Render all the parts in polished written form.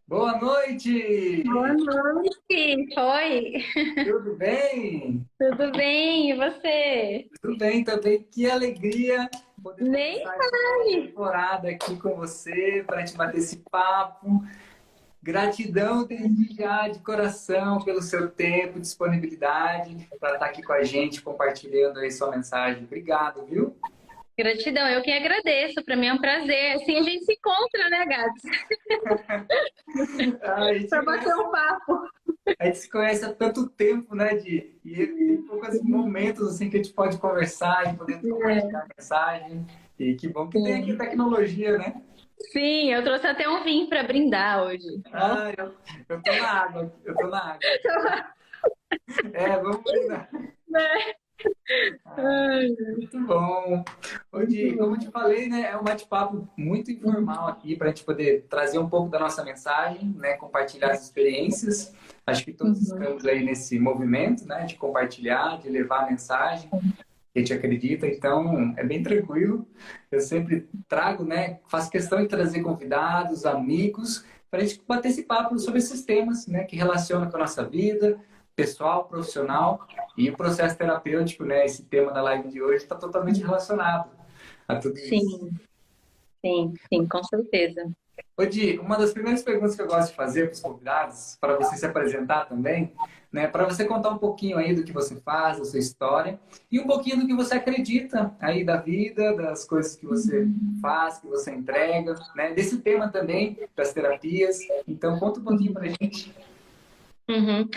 Boa noite! Boa noite, oi, Tudo bem? tudo bem? E você? Tudo bem também. Que alegria poder Nem começar essa nova fale. temporada aqui com você, para a gente bater esse papo. Gratidão desde já, de coração, pelo seu tempo, disponibilidade, para estar aqui com a gente, compartilhando aí sua mensagem. Obrigado, viu? Gratidão, eu que agradeço, para mim é um prazer. Assim a gente se encontra, né, Gabs? Ah, a gente Para bater conhece, um papo. a gente se conhece há tanto tempo, né, e tem poucos momentos assim que a gente pode conversar e poder É, compartilhar mensagem. E que bom que tem aqui sim. tecnologia, né? Sim, eu trouxe até um vinho para brindar hoje. Ó. Ah, eu tô na água, eu tô na água. É, vamos brindar. Ah, Ai, muito bom. Ô, muito Di, como eu bom. te falei, né, é um bate-papo muito informal aqui para a gente poder trazer um pouco da nossa mensagem, né, compartilhar as experiências. Acho que todos Uhum. estamos aí nesse movimento, né, de compartilhar, de levar a mensagem que a gente acredita, então é bem tranquilo. Eu sempre trago, né, faço questão de trazer convidados, amigos, para a gente bater esse papo sobre esses temas, né, que relacionam com a nossa vida, pessoal, profissional e o processo terapêutico, né, esse tema da live de hoje está totalmente relacionado a tudo isso. Sim, sim, com certeza. Ô, Di, uma das primeiras perguntas que eu gosto de fazer para os convidados, para você se apresentar também, né, para você contar um pouquinho aí do que você faz, da sua história, e um pouquinho do que você acredita aí da vida, das coisas que você faz, que você entrega, né, desse tema também, das terapias. Então, conta um pouquinho para a gente. Uhum.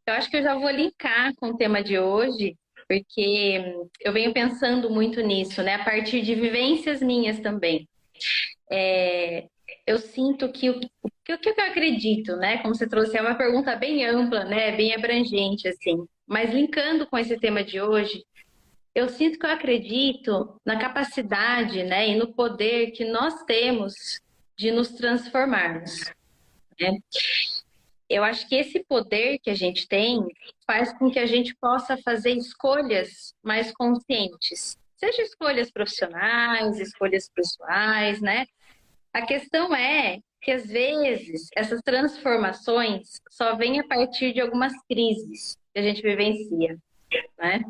Eu acho que eu já vou linkar com o tema de hoje, porque eu venho pensando muito nisso, né? A partir de vivências minhas também. É, eu sinto que o que eu acredito, né? Como você trouxe, é uma pergunta bem ampla, né? Bem abrangente, assim. Mas linkando com esse tema de hoje, eu sinto que eu acredito na capacidade, né? E no poder que nós temos de nos transformarmos, né? Eu acho que esse poder que a gente tem faz com que a gente possa fazer escolhas mais conscientes. Seja escolhas profissionais, escolhas pessoais, né? A questão é que, às vezes, essas transformações só vêm a partir de algumas crises que a gente vivencia, né?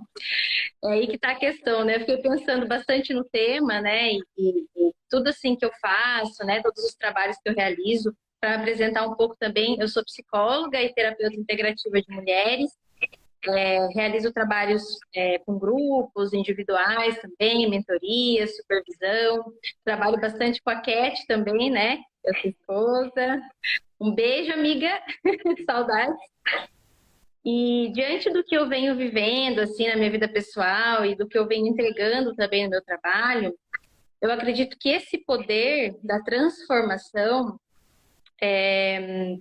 É aí que está a questão, né? Eu fiquei pensando bastante no tema, né? E tudo assim que eu faço, né? Todos os trabalhos que eu realizo, para apresentar um pouco também, eu sou psicóloga e terapeuta integrativa de mulheres, realizo trabalhos com grupos individuais também, mentorias, supervisão, trabalho bastante com a Cat também, né? Eu sou esposa. Um beijo, amiga, saudades. E diante do que eu venho vivendo, assim, na minha vida pessoal e do que eu venho entregando também no meu trabalho, eu acredito que esse poder da transformação é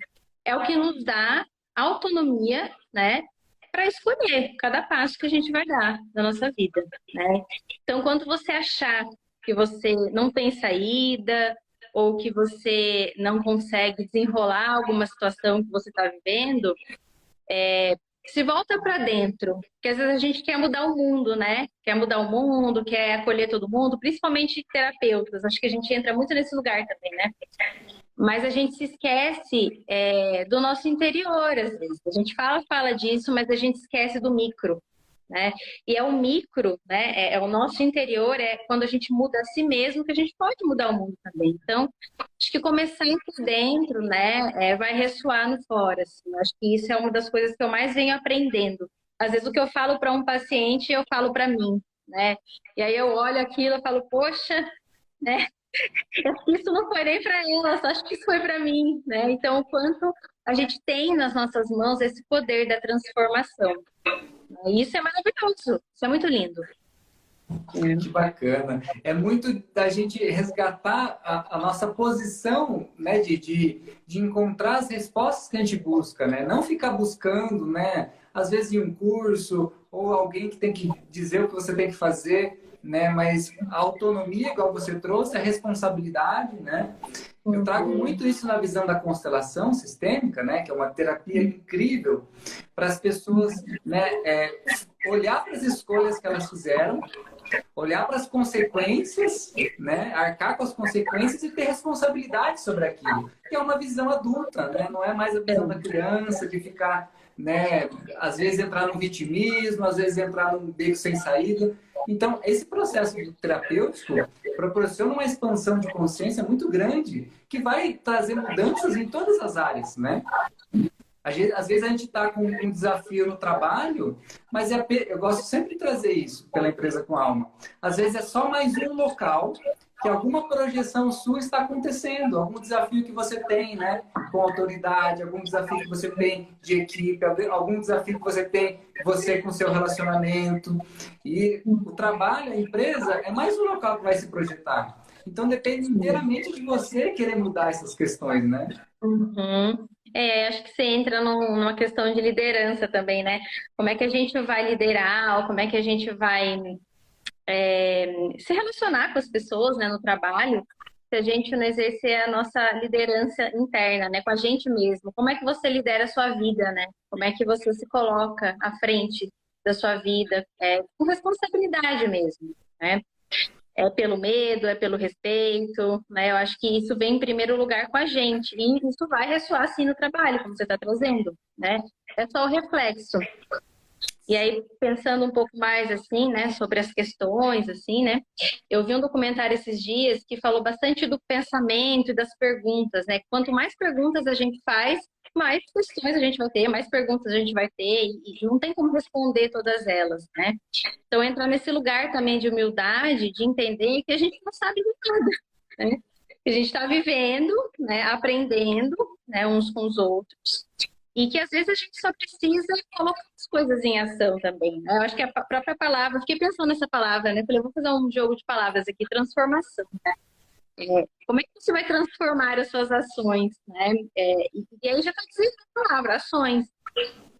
o que nos dá autonomia, né, para escolher cada passo que a gente vai dar na nossa vida, né? Então, quando você achar que você não tem saída ou que você não consegue desenrolar alguma situação que você está vivendo, se volta para dentro, porque às vezes a gente quer mudar o mundo, né? Quer mudar o mundo, quer acolher todo mundo, principalmente terapeutas. Acho que a gente entra muito nesse lugar também, né? Mas a gente se esquece do nosso interior, às vezes. A gente fala disso, mas a gente esquece do micro, né? E é o micro, né? É o nosso interior, é quando a gente muda a si mesmo que a gente pode mudar o mundo também. Então, acho que começar por dentro, né? Vai ressoar no fora. Assim. Acho que isso é uma das coisas que eu mais venho aprendendo. Às vezes o que eu falo para um paciente, eu falo para mim, né? E aí eu olho aquilo e falo, poxa, né? Isso não foi nem para ela, só acho que isso foi para mim, né? Então, o quanto a gente tem nas nossas mãos esse poder da transformação. Isso é maravilhoso, isso é muito lindo. Que bacana. É muito da gente resgatar a nossa posição, né, de encontrar as respostas que a gente busca, né? Não ficar buscando, né, às vezes em um curso ou alguém que tem que dizer o que você tem que fazer, né? Mas a autonomia, igual você trouxe, a responsabilidade, né? Eu trago Uhum. muito isso na visão da constelação sistêmica, né, que é uma terapia incrível para as pessoas, né, olhar para as escolhas que elas fizeram olhar para as consequências, né? Arcar com as consequências e ter responsabilidade sobre aquilo, que é uma visão adulta, né? Não é mais a visão da criança de ficar, né? Às vezes entrar no vitimismo, às vezes entrar num beco sem saída. Então, esse processo terapêutico proporciona uma expansão de consciência muito grande que vai trazer mudanças em todas as áreas, né? Às vezes a gente está com um desafio no trabalho, mas eu gosto sempre de trazer isso pela Empresa com Alma. Às vezes é só mais um local que alguma projeção sua está acontecendo, algum desafio que você tem, né, com autoridade, algum desafio que você tem de equipe, algum desafio que você tem você com seu relacionamento. E o trabalho, a empresa, é mais um local que vai se projetar. Então depende inteiramente de você querer mudar essas questões, né? Uhum. Acho que você entra numa questão de liderança também, né? Como é que a gente vai liderar, ou como é que a gente vai se relacionar com as pessoas, né, no trabalho, se a gente não exercer a nossa liderança interna, né, com a gente mesmo. Como é que você lidera a sua vida, né? Como é que você se coloca à frente da sua vida, com responsabilidade mesmo, né? É pelo medo, é pelo respeito, né? Eu acho que isso vem em primeiro lugar com a gente. E isso vai ressoar, sim, no trabalho, como você está trazendo, né? É só o reflexo. E aí, pensando um pouco mais, assim, né, sobre as questões, assim, né? Eu vi um documentário esses dias que falou bastante do pensamento e das perguntas, né? Quanto mais perguntas a gente faz, mais questões a gente vai ter, mais perguntas a gente vai ter, e não tem como responder todas elas, né? Então, entrar nesse lugar também de humildade, de entender que a gente não sabe de nada, né? Que a gente está vivendo, né, aprendendo, né, uns com os outros, e que às vezes a gente só precisa colocar as coisas em ação também, né? Eu acho que a própria palavra, fiquei pensando nessa palavra, né? Falei, vou fazer um jogo de palavras aqui, transformação, né? Como é que você vai transformar as suas ações, né? E aí já está dizendo a palavra, ações.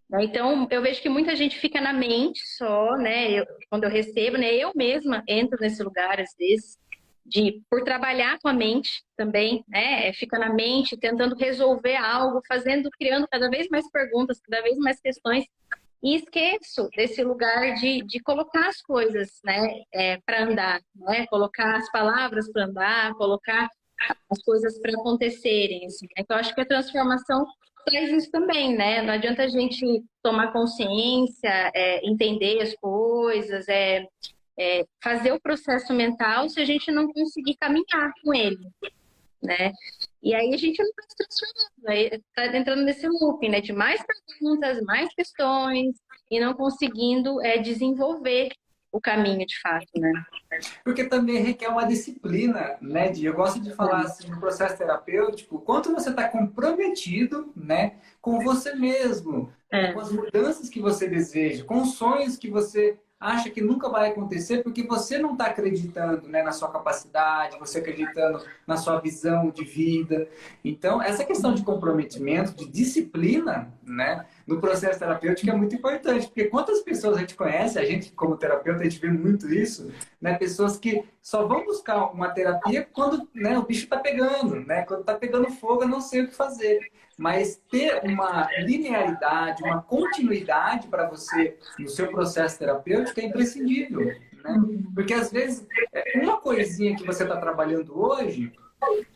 Né? Então, eu vejo que muita gente fica na mente só, né? Quando eu recebo, né? Eu mesma entro nesse lugar, às vezes, por trabalhar com a mente também, né? Fica na mente, tentando resolver algo, criando cada vez mais perguntas, cada vez mais questões, e esqueço desse lugar de colocar as coisas, né? Para andar, né? Colocar as palavras para andar, colocar as coisas para acontecerem, assim, né? Então, acho que a transformação traz isso também, né? Não adianta a gente tomar consciência, entender as coisas, fazer o processo mental se a gente não conseguir caminhar com ele, né? E aí a gente não está se transformando, aí está entrando nesse looping, né? De mais perguntas, mais questões, e não conseguindo desenvolver o caminho de fato, né? Porque também requer uma disciplina, né, Di? Eu gosto de falar assim, no processo terapêutico, quanto você está comprometido, né, com você mesmo, com as mudanças que você deseja, com os sonhos que você acha que nunca vai acontecer porque você não está acreditando, né, na sua capacidade, você acreditando na sua visão de vida. Então, essa questão de comprometimento, de disciplina, né, no processo terapêutico é muito importante, porque quantas pessoas a gente conhece, a gente como terapeuta, a gente vê muito isso, né, pessoas que só vão buscar uma terapia quando, né, o bicho está pegando, né, quando está pegando fogo, eu não sei o que fazer. Mas ter uma linearidade, uma continuidade para você no seu processo terapêutico é imprescindível, né? Porque às vezes uma coisinha que você está trabalhando hoje,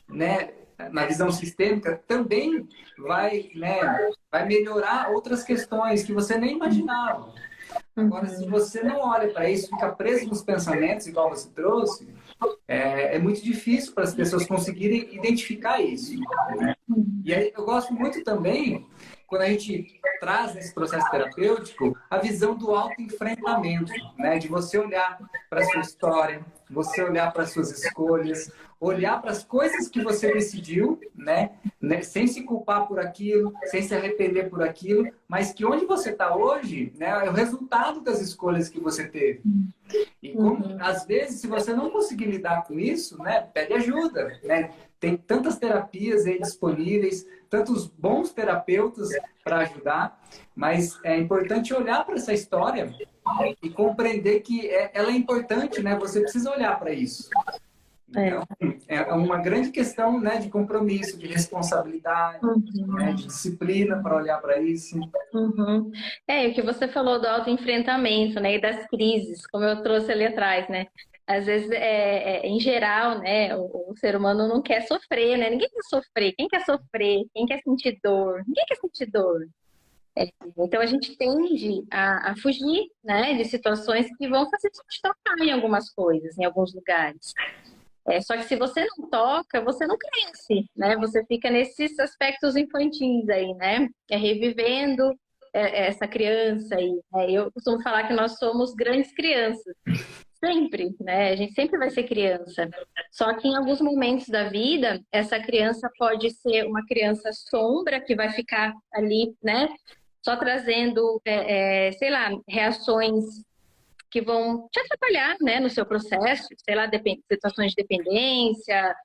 né, na visão sistêmica, também vai, né, vai melhorar outras questões que você nem imaginava. Agora, se você não olha para isso, fica preso nos pensamentos, igual você trouxe, é muito difícil para as pessoas conseguirem identificar isso, né? E aí eu gosto muito também, quando a gente traz nesse processo terapêutico, a visão do autoenfrentamento, né? De você olhar para a sua história, você olhar para as suas escolhas, olhar para as coisas que você decidiu, né? Sem se culpar por aquilo, sem se arrepender por aquilo, mas que onde você está hoje, né, é o resultado das escolhas que você teve. E como, às vezes, se você não conseguir lidar com isso, né, pede ajuda, né? Tem tantas terapias aí disponíveis, tantos bons terapeutas para ajudar, mas é importante olhar para essa história e compreender que ela é importante, né? Você precisa olhar para isso. Então, é uma grande questão, né, de compromisso, de responsabilidade, né, de disciplina para olhar para isso. Uhum. É, o que você falou do autoenfrentamento, né, e das crises, como eu trouxe ali atrás, né? Às vezes, em geral, né, o ser humano não quer sofrer, né? Ninguém quer sofrer. Quem quer sofrer? Quem quer sentir dor? Ninguém quer sentir dor. Então, a gente tende a fugir, né, de situações que vão fazer a gente tocar em algumas coisas, em alguns lugares. Só que se você não toca, você não cresce, né? Você fica nesses aspectos infantis aí, né? Revivendo essa criança aí. Eu costumo falar que nós somos grandes crianças. Sempre, né? A gente sempre vai ser criança. Só que em alguns momentos da vida, essa criança pode ser uma criança sombra que vai ficar ali, né? Só trazendo, sei lá, reações que vão te atrapalhar, né, no seu processo, sei lá, situações de dependência,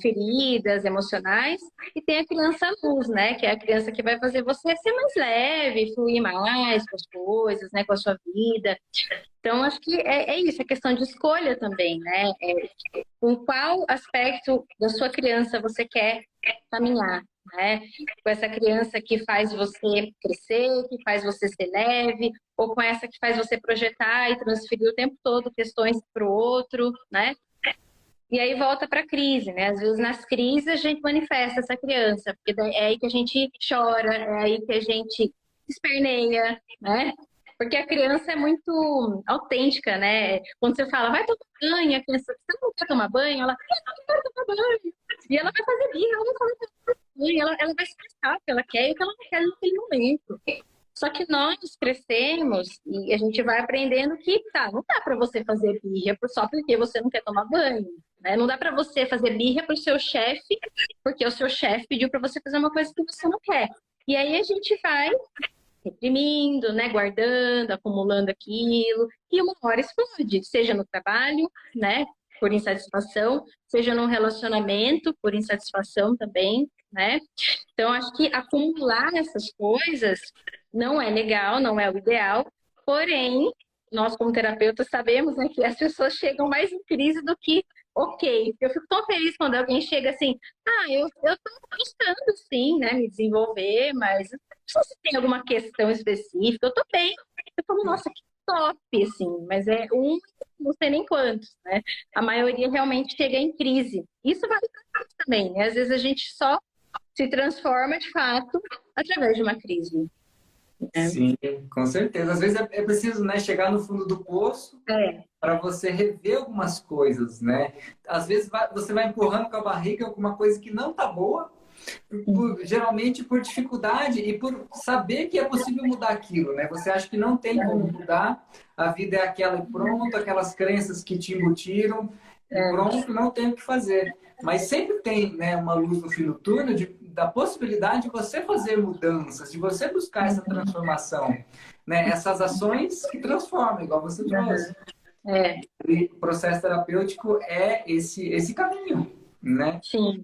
feridas emocionais, e tem a criança luz, né, que é a criança que vai fazer você ser mais leve, fluir mais com as coisas, né, com a sua vida. Então, acho que é isso, é questão de escolha também, né, com qual aspecto da sua criança você quer caminhar, né? Com essa criança que faz você crescer, que faz você ser leve, ou com essa que faz você projetar e transferir o tempo todo questões para o outro, né? E aí volta para a crise, né? Às vezes nas crises a gente manifesta essa criança, porque é aí que a gente chora, é aí que a gente esperneia, né? Porque a criança é muito autêntica, né? Quando você fala, vai tomar banho, a criança, você não quer tomar banho? Ela, eu não quero tomar banho. E ela vai fazer birra, ela vai fazer banho, ela vai expressar o que ela quer e o que ela não quer naquele momento. Só que nós crescemos e a gente vai aprendendo que não dá para você fazer birra só porque você não quer tomar banho, né? Não dá para você fazer birra para o seu chefe porque o seu chefe pediu para você fazer uma coisa que você não quer. E aí a gente vai reprimindo, né, guardando, acumulando aquilo, e uma hora explode, seja no trabalho, né, por insatisfação, seja num relacionamento, por insatisfação também, né? Então, acho que acumular essas coisas não é legal, não é o ideal, porém, nós como terapeutas sabemos, né, que as pessoas chegam mais em crise do que ok. Eu fico tão feliz quando alguém chega assim, eu tô gostando sim, né, me desenvolver, mas não sei se tem alguma questão específica, eu tô bem. Eu falo, nossa, que top, assim, mas não sei nem quantos, né? A maioria realmente chega em crise. Isso vale para nós também, né? Às vezes a gente só se transforma de fato através de uma crise. Né? Sim, com certeza. Às vezes é preciso, né, chegar no fundo do poço para você rever algumas coisas, né? Às vezes você vai empurrando com a barriga alguma coisa que não tá boa, geralmente por dificuldade e por saber que é possível mudar aquilo, né? Você acha que não tem como mudar, a vida é aquela e pronto, aquelas crenças que te embutiram e pronto, não tem o que fazer. Mas sempre tem, né, uma luz no fim do túnel da possibilidade de você fazer mudanças, de você buscar essa transformação, né? Essas ações que transformam, igual você trouxe. E o processo terapêutico é esse caminho, né? Sim.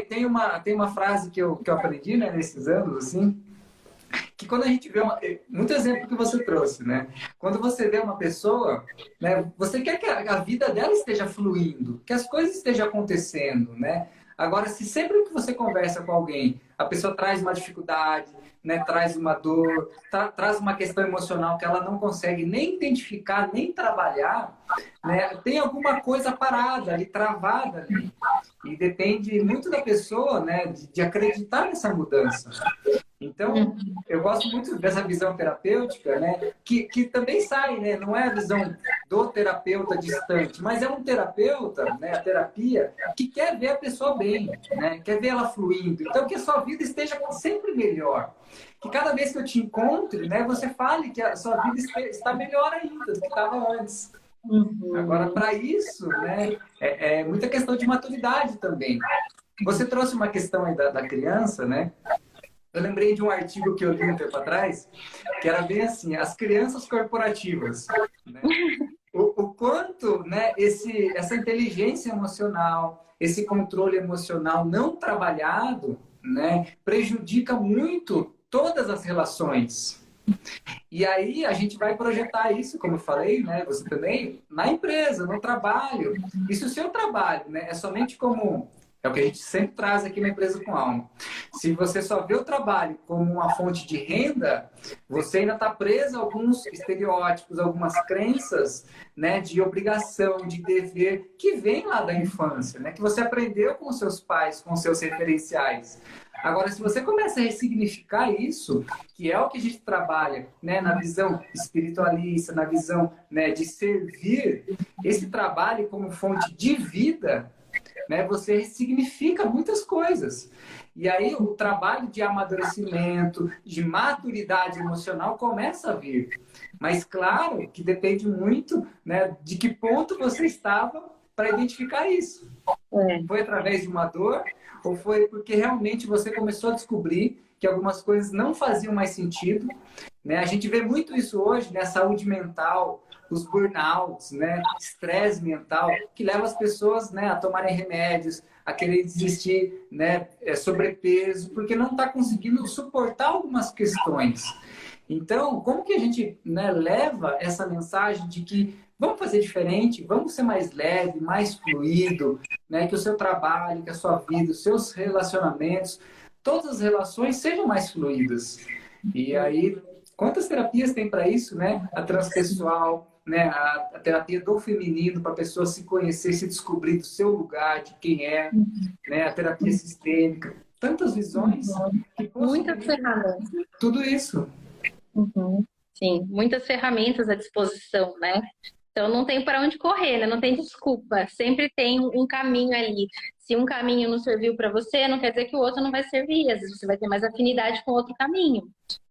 Tem uma frase que eu aprendi, né, nesses anos, assim, que quando a gente vê muito exemplo que você trouxe, né? Quando você vê uma pessoa, né, você quer que a vida dela esteja fluindo, que as coisas estejam acontecendo, né? Agora, se sempre que você conversa com alguém, a pessoa traz uma dificuldade, né, traz uma dor, traz uma questão emocional que ela não consegue nem identificar, nem trabalhar, né, tem alguma coisa parada ali, travada ali. E depende muito da pessoa, né, de acreditar nessa mudança. Então, eu gosto muito dessa visão terapêutica, né? Que também sai, né? Não é a visão do terapeuta distante, mas é um terapeuta, né? A terapia, que quer ver a pessoa bem, né? Quer ver ela fluindo. Então, que a sua vida esteja sempre melhor. Que cada vez que eu te encontre, né? Você fale que a sua vida está melhor ainda do que estava antes. Agora, para isso, né? É muita questão de maturidade também. Você trouxe uma questão aí da criança, né? Eu lembrei de um artigo que eu li um tempo atrás, que era bem assim, as crianças corporativas. Né? O quanto, né, essa inteligência emocional, esse controle emocional não trabalhado, né, prejudica muito todas as relações. E aí a gente vai projetar isso, como eu falei, né, você também, na empresa, no trabalho. E se o seu trabalho, né, é somente como... É o que a gente sempre traz aqui na Empresa com Alma. Se você só vê o trabalho como uma fonte de renda, você ainda está preso a alguns estereótipos, algumas crenças, né, de obrigação, de dever, que vem lá da infância, né, que você aprendeu com seus pais, com seus referenciais. Agora, se você começa a ressignificar isso, que é o que a gente trabalha, né, na visão espiritualista, na visão, né, de servir, esse trabalho como fonte de vida, né, você ressignifica muitas coisas. E aí o trabalho de amadurecimento, de maturidade emocional começa a vir. Mas claro que depende muito, né, de que ponto você estava para identificar isso. Foi através de uma dor ou foi porque realmente você começou a descobrir que algumas coisas não faziam mais sentido, né? A gente vê muito isso hoje, né? Saúde mental, os burnouts, né? Estresse mental, que leva as pessoas, né, a tomarem remédios, a querer desistir, né? Sobrepeso, porque não está conseguindo suportar algumas questões. Então, como que a gente, né, leva essa mensagem de que vamos fazer diferente, vamos ser mais leve, mais fluido, né? Que o seu trabalho, que a sua vida, os seus relacionamentos, todas as relações sejam mais fluídas. E aí, quantas terapias tem para isso, né? A transpessoal, né? A terapia do feminino para a pessoa se conhecer, se descobrir do seu lugar, de quem é, né? A terapia sistêmica, tantas visões que Muitas ferramentas. tudo isso. Uhum. Sim, muitas ferramentas à disposição, né? Então não tem para onde correr, né? Não tem desculpa. Sempre tem um caminho ali. Se um caminho não serviu para você, não quer dizer que o outro não vai servir. Às vezes você vai ter mais afinidade com outro caminho.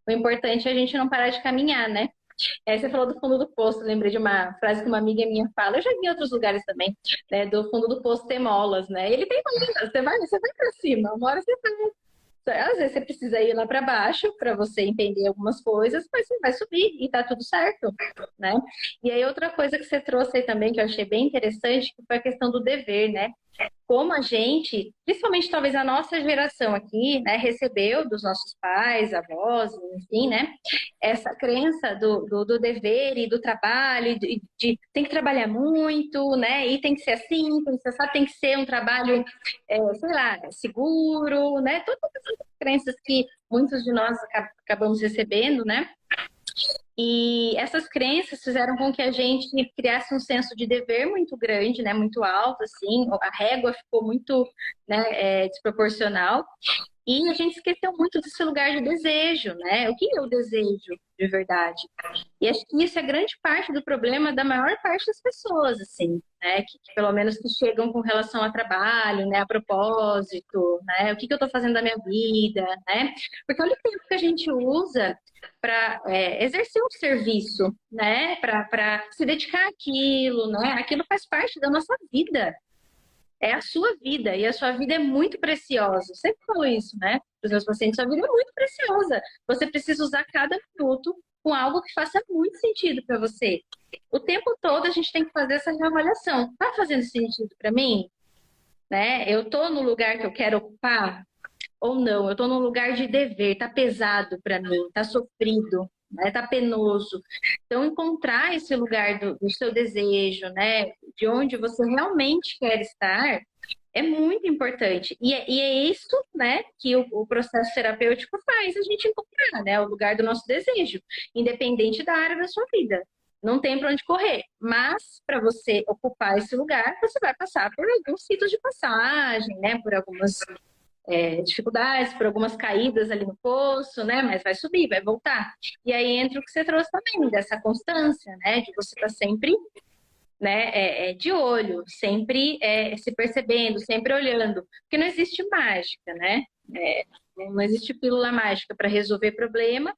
O importante é a gente não parar de caminhar, né? Aí você falou do fundo do poço, lembrei de uma frase que uma amiga minha fala, eu já vi em outros lugares também, né? Do fundo do poço tem molas, né? Ele tem molas, você vai para cima, uma hora você vai. Às vezes você precisa ir lá para baixo para você entender algumas coisas, mas você vai subir e tá tudo certo, né? E aí outra coisa que você trouxe aí também que eu achei bem interessante, que foi a questão do dever, né? Como a gente, principalmente talvez a nossa geração aqui, né, recebeu dos nossos pais, avós, enfim, né, essa crença do dever e do trabalho, de tem que trabalhar muito, né, e tem que ser assim, tem que ser, sabe, tem que ser um trabalho, sei lá, seguro, né, todas essas crenças que muitos de nós acabamos recebendo, né, e essas crenças fizeram com que a gente criasse um senso de dever muito grande, né, muito alto, assim, a régua ficou muito, né, desproporcional. E a gente esqueceu muito desse lugar de desejo, né? O que é o desejo de verdade? E acho que isso é grande parte do problema da maior parte das pessoas, assim, né? Que pelo menos que chegam com relação a trabalho, né? A propósito, né? O que eu estou fazendo da minha vida, né? Porque olha o tempo que a gente usa para exercer um serviço, né? Para se dedicar àquilo, né? Aquilo faz parte da nossa vida. É a sua vida, e a sua vida é muito preciosa. Eu sempre falo isso, né? Para os meus pacientes, sua vida é muito preciosa. Você precisa usar cada minuto com algo que faça muito sentido para você. O tempo todo a gente tem que fazer essa reavaliação. Tá fazendo sentido para mim? Né? Eu tô no lugar que eu quero ocupar ou não? Eu tô num lugar de dever, tá pesado para mim, tá sofrido, né? Tá penoso. Então, encontrar esse lugar do seu desejo, né? De onde você realmente quer estar, é muito importante. E é isso, né, que o processo terapêutico faz a gente encontrar, né? O lugar do nosso desejo, independente da área da sua vida. Não tem para onde correr. Mas, para você ocupar esse lugar, você vai passar por alguns ciclos de passagem, né? Por algumas dificuldades, por algumas caídas ali no poço, né? Mas vai subir, vai voltar. E aí entra o que você trouxe também, dessa constância, né? De você estar sempre, né, de olho, sempre se percebendo, sempre olhando. Porque não existe mágica, né? Não existe pílula mágica para resolver problema.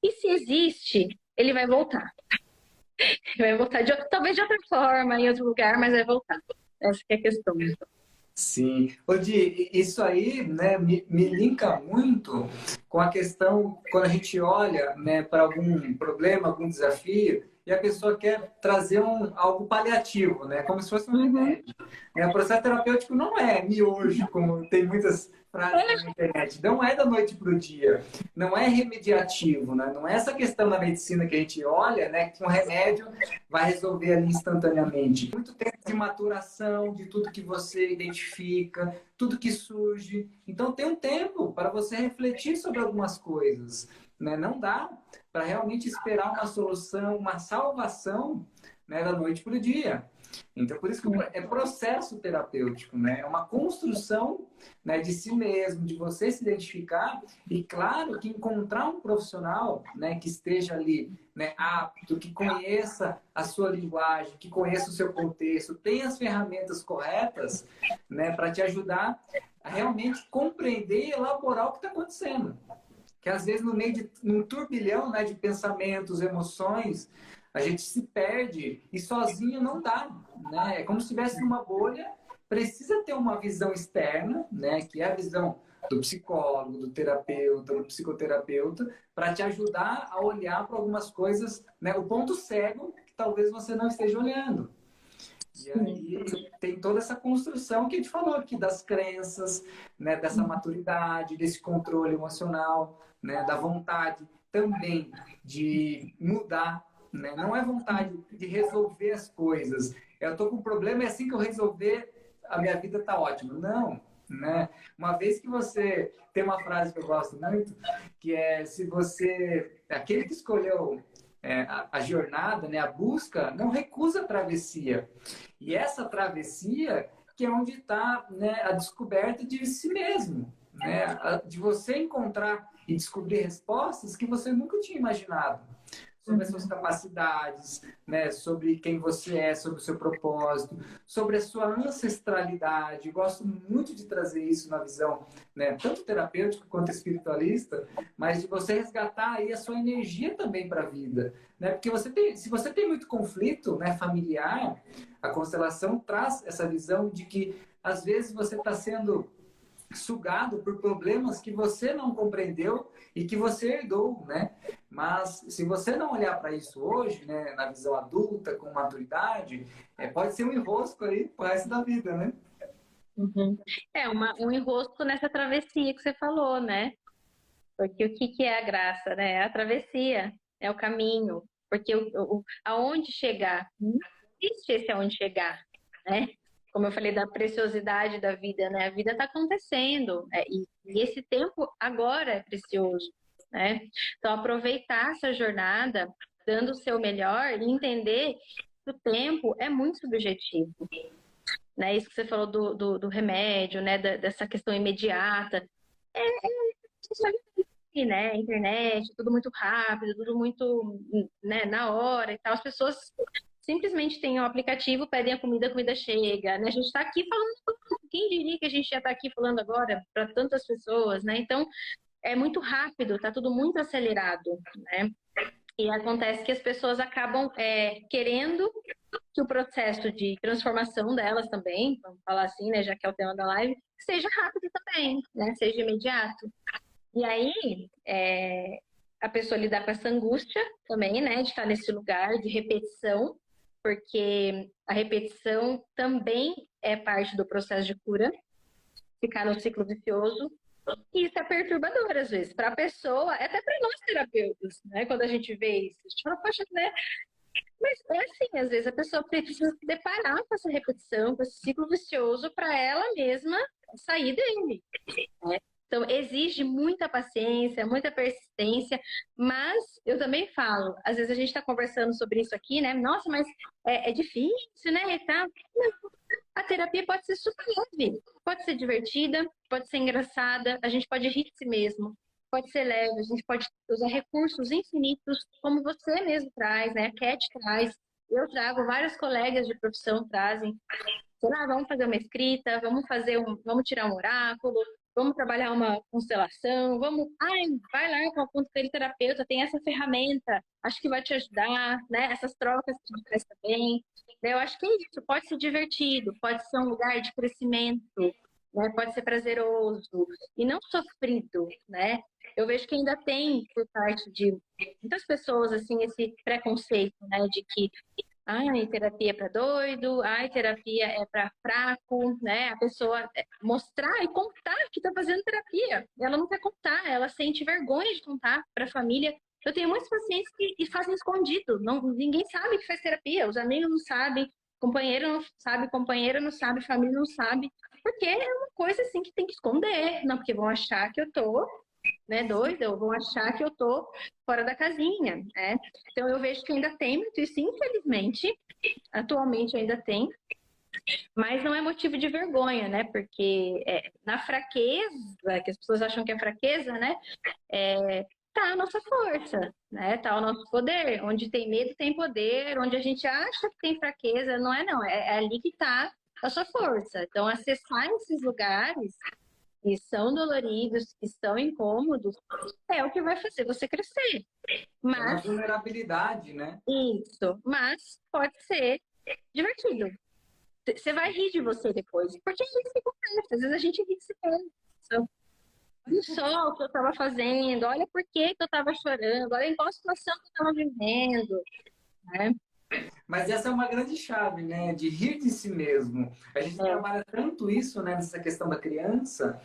E se existe, ele vai voltar. Ele vai voltar, talvez de outra forma, em outro lugar, mas vai voltar. Essa que é a questão. Sim. Ô, Di, isso aí, né, me linka muito com a questão quando a gente olha, né, para algum problema, algum desafio, e a pessoa quer trazer algo paliativo, né, como se fosse um remédio. O processo terapêutico não é miojo, como tem muitas frases na internet. Não é da noite para o dia. Não é remediativo, né? Não é essa questão da medicina que a gente olha, né? Que um remédio vai resolver ali instantaneamente. Muito tempo de maturação de tudo que você identifica, tudo que surge. Então tem um tempo para você refletir sobre algumas coisas, né? Não dá para realmente esperar uma solução, uma salvação, né, da noite para o dia. Então, por isso que é processo terapêutico, né? É uma construção, né, de si mesmo, de você se identificar e, claro, que encontrar um profissional, né, que esteja ali, né, apto, que conheça a sua linguagem, que conheça o seu contexto, tenha as ferramentas corretas, né, para te ajudar a realmente compreender e elaborar o que está acontecendo. Que às vezes no meio de um turbilhão, né, de pensamentos, emoções, a gente se perde e sozinho não dá, né? É como se estivesse numa bolha, precisa ter uma visão externa, né, que é a visão do psicólogo, do terapeuta, do psicoterapeuta, para te ajudar a olhar para algumas coisas, né, o ponto cego que talvez você não esteja olhando. E aí tem toda essa construção que a gente falou aqui das crenças, né, dessa maturidade, desse controle emocional, né, da vontade também de mudar, né? Não é vontade de resolver as coisas. Eu estou com um problema e assim que eu resolver, a minha vida está ótima. Não, né? Uma vez que você tem uma frase que eu gosto muito, que é se você, aquele que escolheu a jornada, né, a busca, não recusa a travessia. E essa travessia que é onde está, né, a descoberta de si mesmo, né, de você encontrar e descobrir respostas que você nunca tinha imaginado sobre as suas capacidades, né, sobre quem você é, sobre o seu propósito, sobre a sua ancestralidade. Gosto muito de trazer isso na visão, né, tanto terapêutica quanto espiritualista, mas de você resgatar aí a sua energia também para a vida, né? Porque se você tem muito conflito, né, familiar, a constelação traz essa visão de que às vezes você está sendo sugado por problemas que você não compreendeu e que você herdou, né? Mas se você não olhar para isso hoje, né, na visão adulta, com maturidade, pode ser um enrosco aí pro resto da vida, né? Uhum. Um enrosco nessa travessia que você falou, né? Porque o que é a graça, né? É a travessia, é o caminho. Porque aonde chegar? Não existe esse aonde chegar, né? Como eu falei da preciosidade da vida, né? A vida está acontecendo, e esse tempo agora é precioso, né? Então aproveitar essa jornada, dando o seu melhor e entender que o tempo é muito subjetivo, né? Isso que você falou do remédio, né? Dessa questão imediata. Né, internet, tudo muito rápido, tudo muito, né, na hora e tal. As pessoas simplesmente têm o aplicativo, pedem a comida chega, né? A gente está aqui falando, quem diria que a gente já está aqui falando agora para tantas pessoas, né? Então, é muito rápido, tá tudo muito acelerado, né? E acontece que as pessoas acabam querendo que o processo de transformação delas também, vamos falar assim, né, já que é o tema da live, seja rápido também, né? Seja imediato. E aí, a pessoa lidar com essa angústia também, né? De estar nesse lugar de repetição, porque a repetição também é parte do processo de cura, ficar no ciclo vicioso. E isso é perturbador, às vezes, para a pessoa, até para nós terapeutas, né? Quando a gente vê isso, a gente fala, poxa, né? Mas é assim, às vezes a pessoa precisa se deparar com essa repetição, com esse ciclo vicioso, para ela mesma sair dele, né? Então, exige muita paciência, muita persistência, mas eu também falo, às vezes a gente está conversando sobre isso aqui, né? Nossa, mas é difícil, né? Tá? A terapia pode ser super leve, pode ser divertida, pode ser engraçada, a gente pode rir de si mesmo, pode ser leve, a gente pode usar recursos infinitos, como você mesmo traz, né? A Cat traz, eu trago, vários colegas de profissão trazem. Sei lá, vamos fazer uma escrita, vamos tirar um oráculo, vamos trabalhar uma constelação, vai lá com a consultoria terapeuta, tem essa ferramenta, acho que vai te ajudar, né? Essas trocas que a gente faz também. Eu acho que é isso, pode ser divertido, pode ser um lugar de crescimento, né? Pode ser prazeroso e não sofrido, né? Eu vejo que ainda tem, por parte de muitas pessoas, assim, esse preconceito, né? De que Ai, terapia é para doido, ai, terapia é para fraco, né? A pessoa mostrar e contar que está fazendo terapia. Ela não quer contar, ela sente vergonha de contar para a família. Eu tenho muitos pacientes que fazem escondido, não, ninguém sabe que faz terapia, os amigos não sabem, companheiro não sabe, companheira não sabe, família não sabe, porque é uma coisa assim que tem que esconder, não, porque vão achar que eu tô, né, doida, ou vão achar que eu tô fora da casinha, né? Então eu vejo que ainda tem muito isso, infelizmente, atualmente ainda tem, mas não é motivo de vergonha, né? Porque na fraqueza, que as pessoas acham que é fraqueza, né? Tá a nossa força, né? Tá o nosso poder. Onde tem medo, tem poder. Onde a gente acha que tem fraqueza, não é não. É ali que tá a sua força. Então, acessar esses lugares que são doloridos, que são incômodos, é o que vai fazer você crescer. É uma Mas, vulnerabilidade, né? mas pode ser divertido. Você vai rir de você depois, porque a gente se conhece. Às vezes a gente ri de si mesmo. Olha só o que eu estava fazendo, olha por que que eu estava chorando, olha em qual situação que eu estava vivendo, né? Mas essa é uma grande chave, né? De rir de si mesmo. A gente É. trabalha tanto isso, né? Nessa questão da criança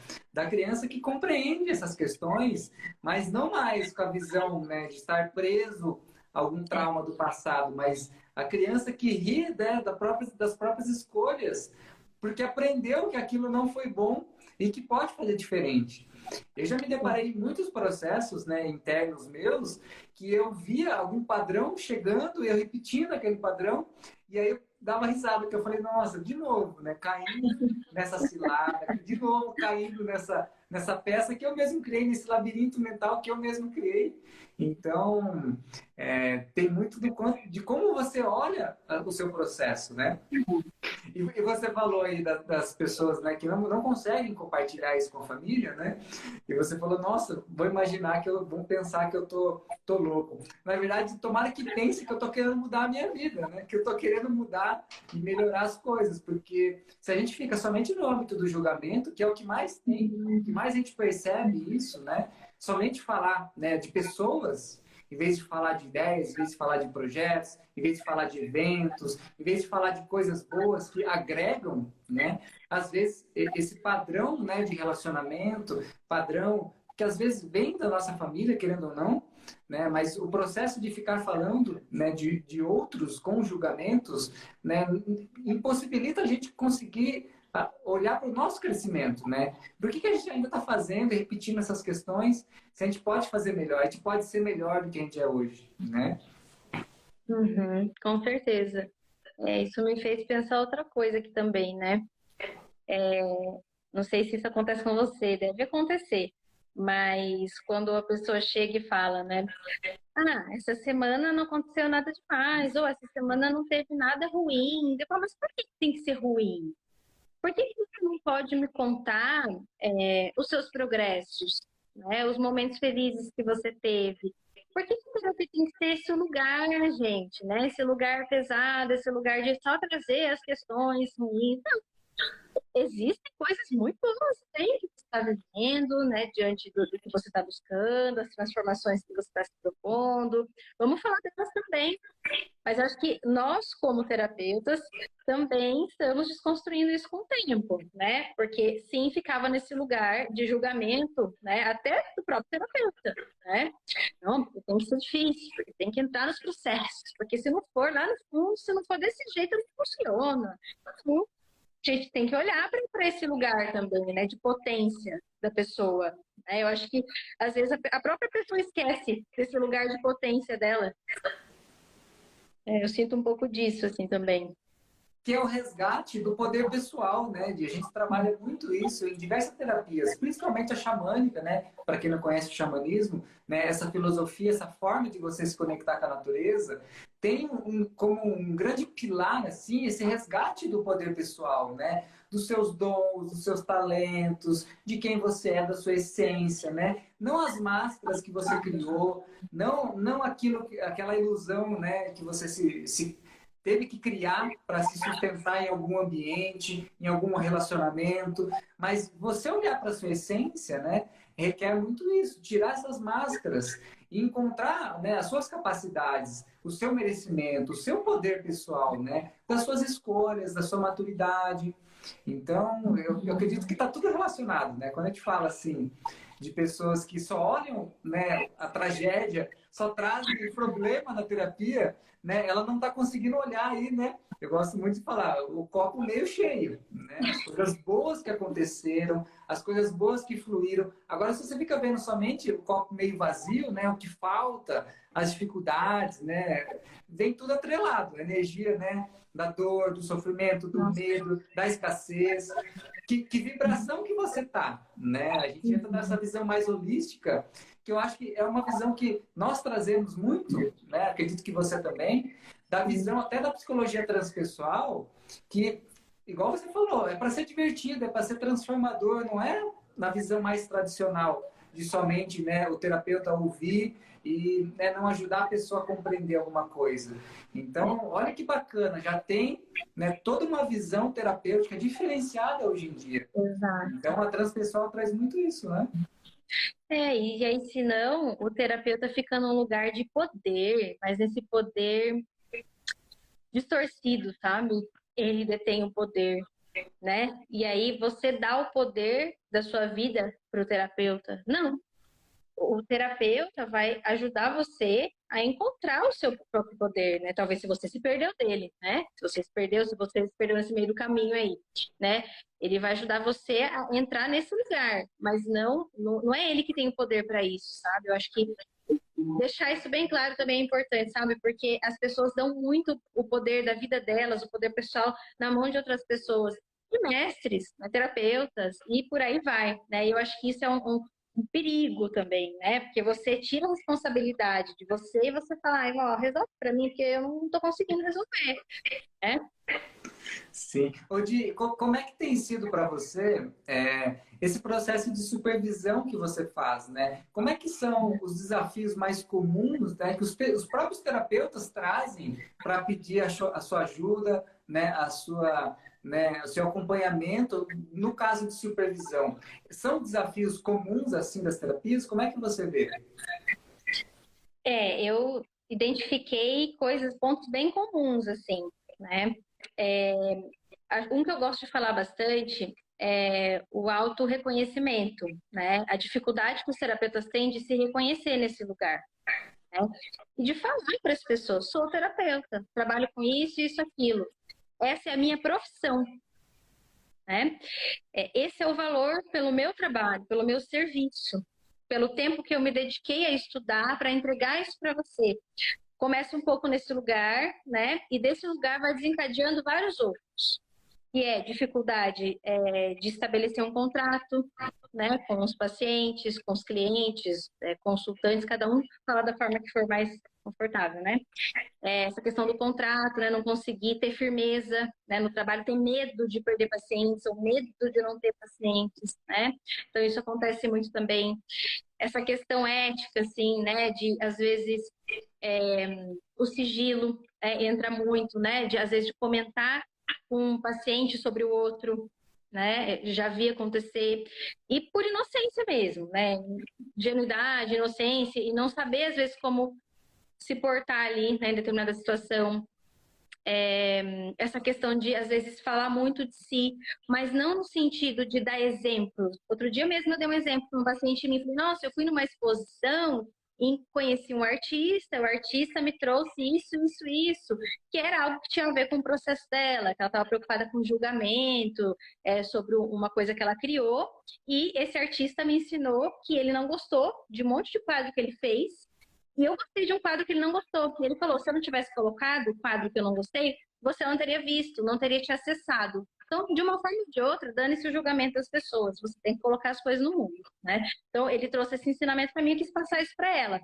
que compreende essas questões, mas não mais com a visão, né? De estar preso a algum trauma do passado, mas a criança que ri, né, das próprias escolhas, porque aprendeu que aquilo não foi bom e que pode fazer diferente. Eu já me deparei em muitos processos, né, internos meus, que eu via algum padrão chegando e eu repetindo aquele padrão, e aí eu dava risada, porque eu falei, nossa, de novo, né, caindo nessa cilada, de novo caindo nessa peça que eu mesmo criei, nesse labirinto mental que eu mesmo criei. Então, tem muito de como você olha o seu processo, né? E você falou aí das pessoas, né, que não conseguem compartilhar isso com a família, né? E você falou, nossa, vão pensar que eu tô louco. Na verdade, tomara que pense que eu tô querendo mudar a minha vida, né? Que eu tô querendo mudar e melhorar as coisas, porque se a gente fica somente no âmbito do julgamento, que é o que mais tem, o que mais a gente percebe isso, né? Somente falar, né, de pessoas em vez de falar de ideias, em vez de falar de projetos, em vez de falar de eventos, em vez de falar de coisas boas que agregam, né? Às vezes, esse padrão, né, de relacionamento, padrão que às vezes vem da nossa família, querendo ou não, né? Mas o processo de ficar falando, né, de outros com julgamentos, né, impossibilita a gente conseguir olhar para o nosso crescimento, né? Por que a gente ainda está fazendo e repetindo essas questões se a gente pode fazer melhor? A gente pode ser melhor do que a gente é hoje, né? Uhum, com certeza. Isso me fez pensar outra coisa aqui também, né? Não sei se isso acontece com você, deve acontecer. Mas quando a pessoa chega e fala, né? Ah, essa semana não aconteceu nada demais, ou essa semana não teve nada ruim. Eu falo, mas por que tem que ser ruim? Por que que você não pode me contar os seus progressos, né? Os momentos felizes que você teve? Por que que a terapia tem que ser esse lugar, gente, né? Esse lugar pesado, esse lugar de só trazer as questões ruins? Existem coisas muito boas também que você está vivendo, né, diante do que você está buscando, as transformações que você está se propondo. Vamos falar delas também. Mas acho que nós, como terapeutas, também estamos desconstruindo isso com o tempo, né? Porque sim, ficava nesse lugar de julgamento, né? Até do próprio terapeuta, né? Não, porque tem que ser difícil, porque tem que entrar nos processos, porque se não for lá no fundo, se não for desse jeito, não funciona. Então, a gente tem que olhar para esse lugar também, né? De potência da pessoa. Né? Eu acho que às vezes a própria pessoa esquece desse lugar de potência dela. Eu sinto um pouco disso, assim, também. Que é o resgate do poder pessoal, né? A gente trabalha muito isso em diversas terapias, principalmente a xamânica, né? Para quem não conhece o xamanismo, né? Essa filosofia, essa forma de você se conectar com a natureza, tem como um grande pilar, assim, esse resgate do poder pessoal, né? Dos seus dons, dos seus talentos, de quem você é, da sua essência, né? Não as máscaras que você criou, não aquela ilusão, né? Que você se teve que criar para se sustentar em algum ambiente, em algum relacionamento, mas você olhar para a sua essência, né? requer muito isso, tirar essas máscaras e encontrar, né, as suas capacidades, o seu merecimento, o seu poder pessoal, né, das suas escolhas, da sua maturidade. Então, eu acredito que está tudo relacionado, né? Quando a gente fala assim de pessoas que só olham, né, a tragédia, só trazem o problema na terapia, né? Ela não está conseguindo olhar aí, né? Eu gosto muito de falar o copo meio cheio, né? As coisas boas que aconteceram, as coisas boas que fluíram. Agora, se você fica vendo somente o copo meio vazio, né? O que falta, as dificuldades, né? Vem tudo atrelado, a energia, né? Da dor, do sofrimento, do medo, da escassez. Que vibração que você tá, né? A gente entra nessa visão mais holística, que eu acho que é uma visão que nós trazemos muito, né? Acredito que você também, da visão até da psicologia transpessoal, que, igual você falou, é para ser divertido, é para ser transformador, não é na visão mais tradicional de somente, né, o terapeuta ouvir e, né, não ajudar a pessoa a compreender alguma coisa. Então, olha que bacana, já tem, né, toda uma visão terapêutica diferenciada hoje em dia. Exato. Então, a transpessoal traz muito isso, né? E aí, se não, o terapeuta fica num lugar de poder, mas esse poder distorcido, sabe? Ele detém o poder, né? E aí você dá o poder da sua vida para o terapeuta. Não, o terapeuta vai ajudar você a encontrar o seu próprio poder, né? Talvez se você se perdeu dele, né? Se você se perdeu nesse meio do caminho aí, né? Ele vai ajudar você a entrar nesse lugar, mas não é ele que tem o poder para isso, sabe? Eu acho que deixar isso bem claro também é importante, sabe? Porque as pessoas dão muito o poder da vida delas, o poder pessoal, na mão de outras pessoas, de mestres, né, terapeutas, e por aí vai, né? E eu acho que isso é um perigo também, né? Porque você tira a responsabilidade de você e você fala, ai, ó, resolve pra mim, porque eu não tô conseguindo resolver, né? Sim. Odi, como é que tem sido para você esse processo de supervisão que você faz, né? Como é que são os desafios mais comuns, né, que os próprios terapeutas trazem para pedir a sua ajuda, né, o seu acompanhamento no caso de supervisão? São desafios comuns assim das terapias? Como é que você vê? Eu identifiquei pontos bem comuns, assim, né? É, um que eu gosto de falar bastante é o autorreconhecimento, né? A dificuldade que os terapeutas têm de se reconhecer nesse lugar, né? E de falar para as pessoas, sou terapeuta, trabalho com isso, aquilo. Essa é a minha profissão, né? Esse é o valor pelo meu trabalho, pelo meu serviço, pelo tempo que eu me dediquei a estudar para entregar isso para você. Começa um pouco nesse lugar, né? E desse lugar vai desencadeando vários outros. Que é dificuldade de estabelecer um contrato, né, com os pacientes, com os clientes, consultantes, cada um fala da forma que for mais confortável, né? Essa questão do contrato, né, não conseguir ter firmeza, né, no trabalho, ter medo de perder pacientes ou medo de não ter pacientes, né? Então isso acontece muito também. Essa questão ética, assim, né, de às vezes o sigilo entra muito, né, de às vezes de comentar com um paciente sobre o outro, né? Já vi acontecer. E por inocência mesmo, né? Ingenuidade, inocência, e não saber, às vezes, como se portar ali, né, em determinada situação. Essa questão de, às vezes, falar muito de si, mas não no sentido de dar exemplos. Outro dia mesmo eu dei um exemplo para um paciente meu, falei, nossa, eu fui numa exposição e conheci um artista, o artista me trouxe isso, que era algo que tinha a ver com o processo dela, que ela estava preocupada com julgamento, sobre uma coisa que ela criou, e esse artista me ensinou que ele não gostou de um monte de quadro que ele fez, e eu gostei de um quadro que ele não gostou. E ele falou, se eu não tivesse colocado o quadro que eu não gostei, você não teria visto, não teria te acessado. Então, de uma forma ou de outra, dane-se o julgamento das pessoas. Você tem que colocar as coisas no mundo, né? Então, ele trouxe esse ensinamento para mim e quis passar isso para ela.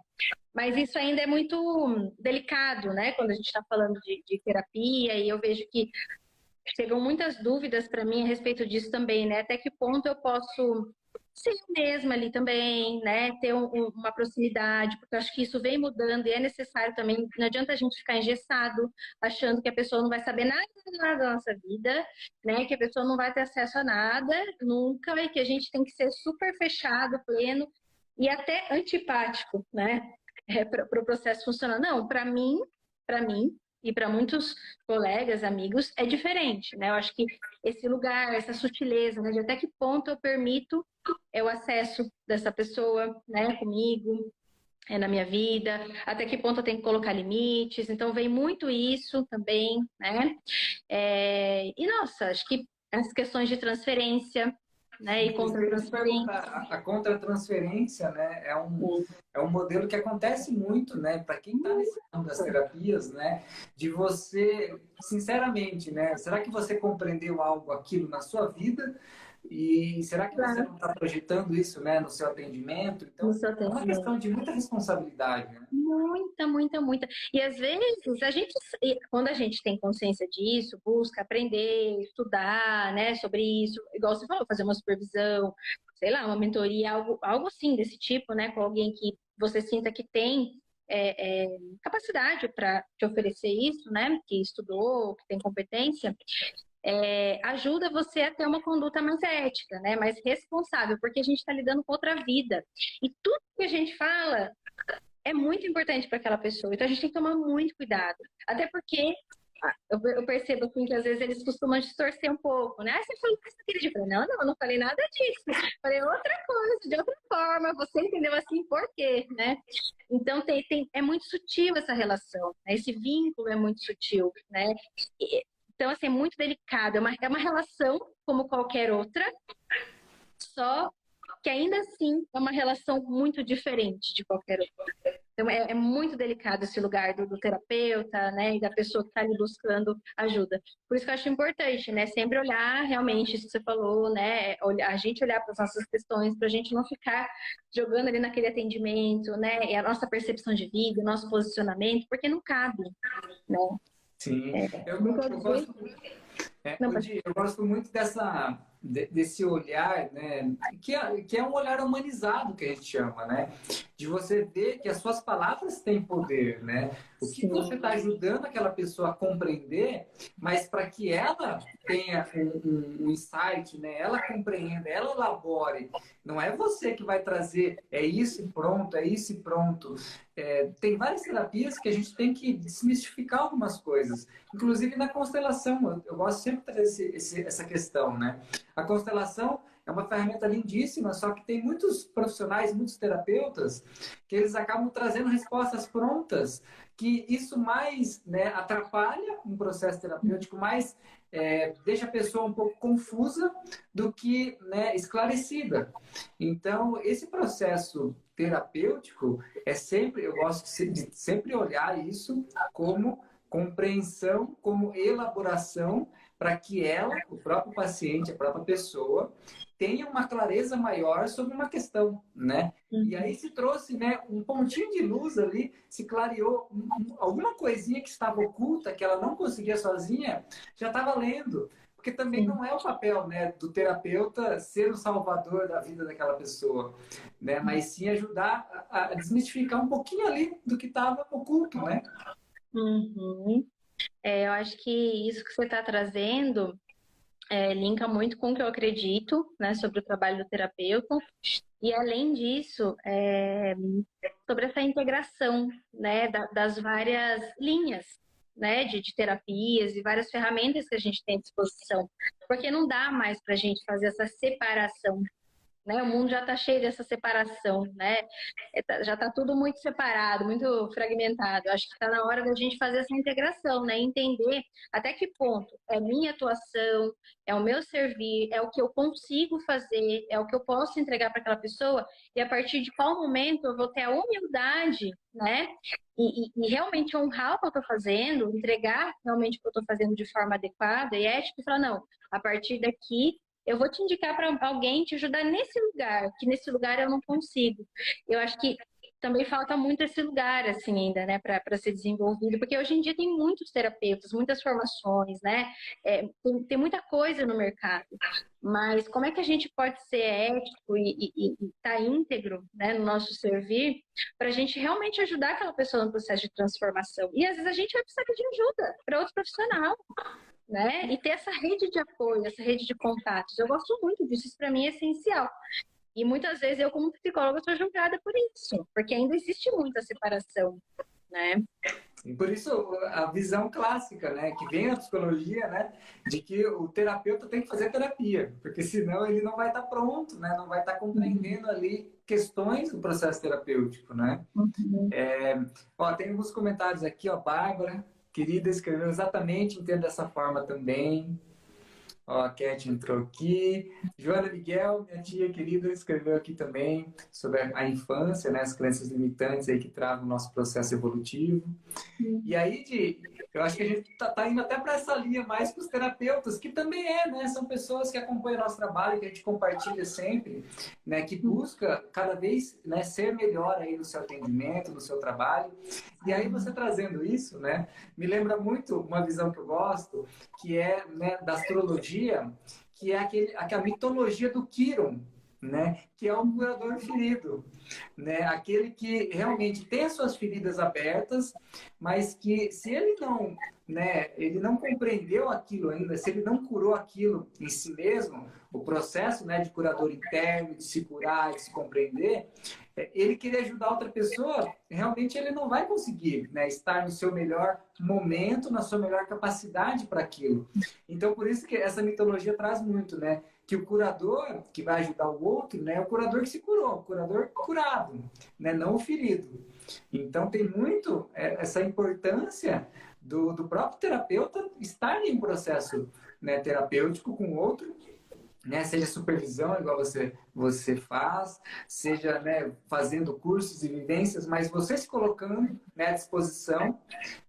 Mas isso ainda é muito delicado, né? Quando a gente está falando de terapia, e eu vejo que chegam muitas dúvidas para mim a respeito disso também, né? Até que ponto eu posso ser eu mesma ali também, né? Ter uma proximidade, porque eu acho que isso vem mudando e é necessário também. Não adianta a gente ficar engessado, achando que a pessoa não vai saber nada da nossa vida, né? Que a pessoa não vai ter acesso a nada nunca, e que a gente tem que ser super fechado, pleno e até antipático, né? Para o processo funcionar. Não, para mim e para muitos colegas, amigos, é diferente, né? Eu acho que esse lugar, essa sutileza, né? De até que ponto eu permito o acesso dessa pessoa, né? Comigo, na minha vida, até que ponto eu tenho que colocar limites. Então, vem muito isso também, né? E, nossa, acho que as questões de transferência, né? E Isso que eu ia te contra-transferência. perguntar, a contra-transferência, né, é um modelo que acontece muito, né, para quem está nesse mundo das terapias, né, de você, sinceramente, né, será que você compreendeu algo, aquilo na sua vida? E será que você não está projetando isso, né, no seu atendimento? No Então, seu é uma atendimento. questão de muita responsabilidade, né? Muita, muita, muita. E às vezes quando a gente tem consciência disso, busca aprender, estudar, né, sobre isso, igual você falou, fazer uma supervisão, sei lá, uma mentoria, algo assim desse tipo, né, com alguém que você sinta que tem capacidade para te oferecer isso, né, que estudou, que tem competência, ajuda você a ter uma conduta mais ética, né, mais responsável, porque a gente está lidando com outra vida. E tudo que a gente fala é muito importante para aquela pessoa. Então a gente tem que tomar muito cuidado. Até porque eu percebo assim, que às vezes eles costumam distorcer um pouco, né? Ah, você falou isso aquele dia. Eu falei, não, não falei nada disso. Falei outra coisa, de outra forma. Você entendeu assim por quê, né? Então é muito sutil essa relação, né? Esse vínculo é muito sutil, né? Então, assim, é muito delicado. É uma relação como qualquer outra, só que ainda assim é uma relação muito diferente de qualquer outra. Então é muito delicado esse lugar do terapeuta, né, e da pessoa que está ali buscando ajuda. Por isso que eu acho importante, né, sempre olhar realmente isso que você falou, né, a gente olhar para as nossas questões, para a gente não ficar jogando ali naquele atendimento, né, e a nossa percepção de vida, o nosso posicionamento, porque não cabe, né. Sim, Muitas eu vezes. gosto. Não, Odi, eu gosto muito desse olhar, né, que é um olhar humanizado que a gente chama, né, de você ver que as suas palavras têm poder, né, o que você está ajudando aquela pessoa a compreender, mas para que ela tenha um insight, né, ela compreenda, ela elabore, não é você que vai trazer, é isso e pronto, é isso e pronto. Tem várias terapias que a gente tem que desmistificar algumas coisas, inclusive na constelação. Eu gosto sempre de trazer essa questão, né? A constelação é uma ferramenta lindíssima, só que tem muitos profissionais, muitos terapeutas, que eles acabam trazendo respostas prontas, que isso mais, né, atrapalha um processo terapêutico, mais deixa a pessoa um pouco confusa do que, né, esclarecida. Então, esse processo terapêutico eu gosto de sempre olhar isso como compreensão, como elaboração, para que ela, o próprio paciente, a própria pessoa, tenha uma clareza maior sobre uma questão, né? E aí se trouxe, né, um pontinho de luz ali, se clareou alguma coisinha que estava oculta, que ela não conseguia sozinha, já estava lendo. Porque também não é o papel, né, do terapeuta ser o salvador da vida daquela pessoa, né? Mas sim ajudar a desmistificar um pouquinho ali do que estava oculto, né? Uhum. Eu acho que isso que você está trazendo linka muito com o que eu acredito, né, sobre o trabalho do terapeuta. E além disso, sobre essa integração, né, das várias linhas, né, de terapias e várias ferramentas que a gente tem à disposição. Porque não dá mais para a gente fazer essa separação, né? O mundo já está cheio dessa separação, né? Já está tudo muito separado, muito fragmentado. Acho que está na hora da gente fazer essa integração, né? Entender até que ponto é minha atuação, é o meu servir, é o que eu consigo fazer, é o que eu posso entregar para aquela pessoa, e a partir de qual momento eu vou ter a humildade, né? E realmente honrar o que eu estou fazendo, entregar realmente o que eu estou fazendo de forma adequada e ética, e falar, não, a partir daqui eu vou te indicar para alguém te ajudar nesse lugar, que nesse lugar eu não consigo. Eu acho que também falta muito esse lugar, assim, ainda, né, para ser desenvolvido, porque hoje em dia tem muitos terapeutas, muitas formações, né, tem muita coisa no mercado, mas como é que a gente pode ser ético e estar íntegro, né, no nosso servir, para a gente realmente ajudar aquela pessoa no processo de transformação? E às vezes a gente vai precisar de ajuda para outro profissional, né, e ter essa rede de apoio, essa rede de contatos. Eu gosto muito disso, isso para mim é essencial. E muitas vezes eu, como psicóloga, sou julgada por isso, porque ainda existe muita separação, né? E por isso a visão clássica, né, que vem da psicologia, né, de que o terapeuta tem que fazer terapia, porque senão ele não vai estar pronto, né, não vai estar compreendendo ali questões do processo terapêutico, né? Uhum. Ó, tem alguns comentários aqui, ó, Bárbara, querida, escreveu exatamente, entendo dessa forma também. Ó, a Cat entrou aqui. Joana Miguel, minha tia querida, escreveu aqui também sobre a infância, né, as crenças limitantes aí que travam o nosso processo evolutivo. E aí, eu acho que a gente tá indo até para essa linha mais para os terapeutas, que também né? São pessoas que acompanham o nosso trabalho, que a gente compartilha sempre, né? Que busca cada vez, né, ser melhor aí no seu atendimento, no seu trabalho. E aí você trazendo isso, né? Me lembra muito uma visão que eu gosto, que é, né, da astrologia, que é aquela mitologia do Quiron, né? Que é o curador ferido, né? Aquele que realmente tem as suas feridas abertas, mas que se ele não, né, ele não compreendeu aquilo ainda, se ele não curou aquilo em si mesmo, o processo, né, de curador interno, de se curar, de se compreender, ele querer ajudar outra pessoa, realmente ele não vai conseguir, né, estar no seu melhor momento, na sua melhor capacidade para aquilo. Então, por isso que essa mitologia traz muito, né? Que o curador que vai ajudar o outro, né, é o curador que se curou, o curador curado, né, não o ferido. Então tem muito essa importância do próprio terapeuta estar em processo, né, terapêutico com o outro, né, seja supervisão, igual você faz, seja, né, fazendo cursos e vivências, mas você se colocando, né, à disposição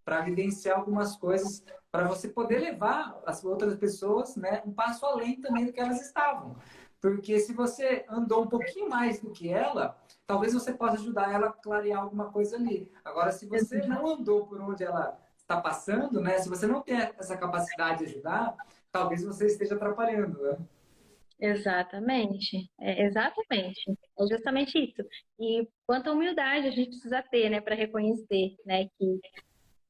para vivenciar algumas coisas, para você poder levar as outras pessoas, né, um passo além também do que elas estavam. Porque se você andou um pouquinho mais do que ela, talvez você possa ajudar ela a clarear alguma coisa ali. Agora, se você não andou por onde ela está passando, né, se você não tem essa capacidade de ajudar, talvez você esteja atrapalhando, né? Exatamente, exatamente. É justamente isso. E quanta humildade a gente precisa ter, né, para reconhecer, né, que